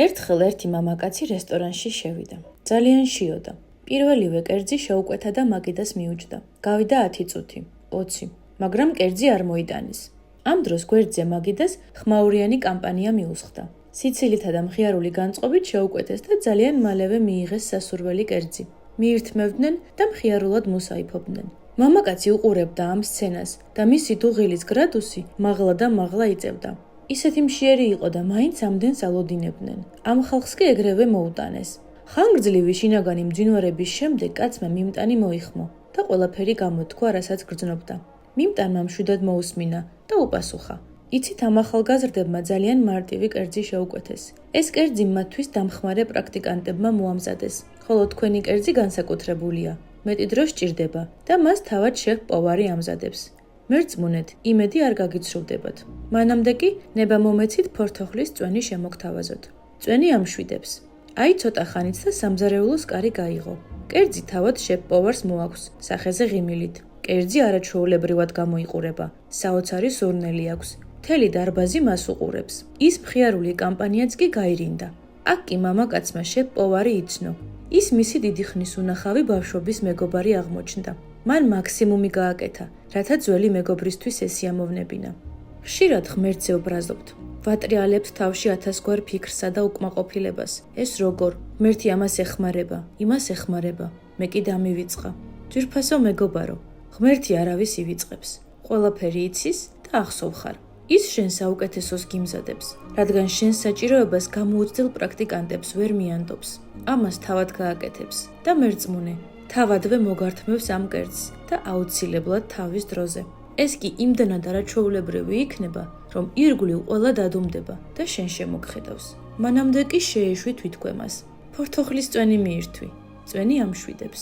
ერთხელ ერთი მამაკაცი რესტორანში შევიდა. ძალიან შიოდა. პირველივე კერძი შეუკვეთა და მაგიდას მიუჯდა. გავიდა 10 წუთი, 20, მაგრამ კერძი არ მოიტანის. ამ დროს გვერდზე მაგიდას ხმაურიანი კამპანია მიუსხდა. სიცილითა და მხიარული განწყობით შეუკვეთეს და ძალიან მალევე მიიღეს სასურველი კერძი. მიირთმევდნენ და მხიარულად მუსაიფობდნენ. მამაკაცი უყურებდა ამ სცენას და მისი დუღილის გრადუსი მაღლა და მაღლა იწევდა. ისეთი მშიერი იყო და მაინც ამდენს ალოდინებდნენ. ამ ხალხს კი ეგრევე მოუტანეს. ხანგრძლივი შინაგანი მძინვარების შემდეგ კაცმა მიმტანი მოიხმო და ყველაფერი გამოთქვა, რასაც გრძნობდა. მიმტანმა მშვიდად მოусმინა და უპასუხა: იცით, ამ ახალგაზრდებმა ძალიან მარტივი კერძი შეუკვეთეს. ეს კერძი მათთვის დამხმარე პრაქტიკანტებმა მოამზადეს, ხოლო თქვენი კერძი განსაკუთრებულია. მეტი დრო სჭირდება და მას თავად შეფ-პოვარი ამზადებს. მერწმუნეთ, იმედი არ გაგიცრუვდებათ. მანამდე კი ნება მომეცით ფორთოხლის წვენი შემოგთავაზოთ. წვენი ამშვიდებს. აი ცოტა ხანით და სამზარეულოს კარი გაიღო. კერძი თავად შეფ-პოვარს მოაქვს, სახეზე ღიმილით. კერძი არაჩვეულებრივად გამოიყურება. საოცარი სურნელი აქვს. მთელი დარბაზი მას უყურებს. ის მხიარული კამპანიაც კი გაირინდა. აქ კი მამაკაცმა შეფ-პოვარი იცნო. ის მისი დიდი ხნის უნახავი ბავშვობის მეგობარი აღმოჩნდა. მან მაქსიმუმი გააკეთა, რათა ძველი მეგობრისთვის ესიამოვნებინა. ხშირად ღმერთზე ვბრაზობთ. ვატრიალებთ თავში 1000 გვარ ფიქრსა და უკმაყოფილებას. ეს როგორ? ღმერთი ამას ეხმარება, იმას ეხმარება. მე კი დამივიწყა. ძვირფასო მეგობარო, ღმერთი არავის ივიწყებს. ყველაფერი იცის და ახსოვ ხარ. ის შენ საუკეთესოს გიმზადებს, რადგან შენ საჭიროებას გამოუცდილ პრაქტიკანტებს ვერ მიანდობს. ამას თავად გააკეთებს და მერწმუნე, თავადვე მოგართმევს ამ კერძს და აუცილებლად თავის დროზე. ეს კი იმდანად არაჩვეულებრივი იქნება, რომ ირგვლივ ყველა დადუმდება და შენ შემოგხედავს. მანამდე კი შეეშვი თვითგვემას. ფორთოხლის წვენი მიირთვი, წვენი ამშვიდებს.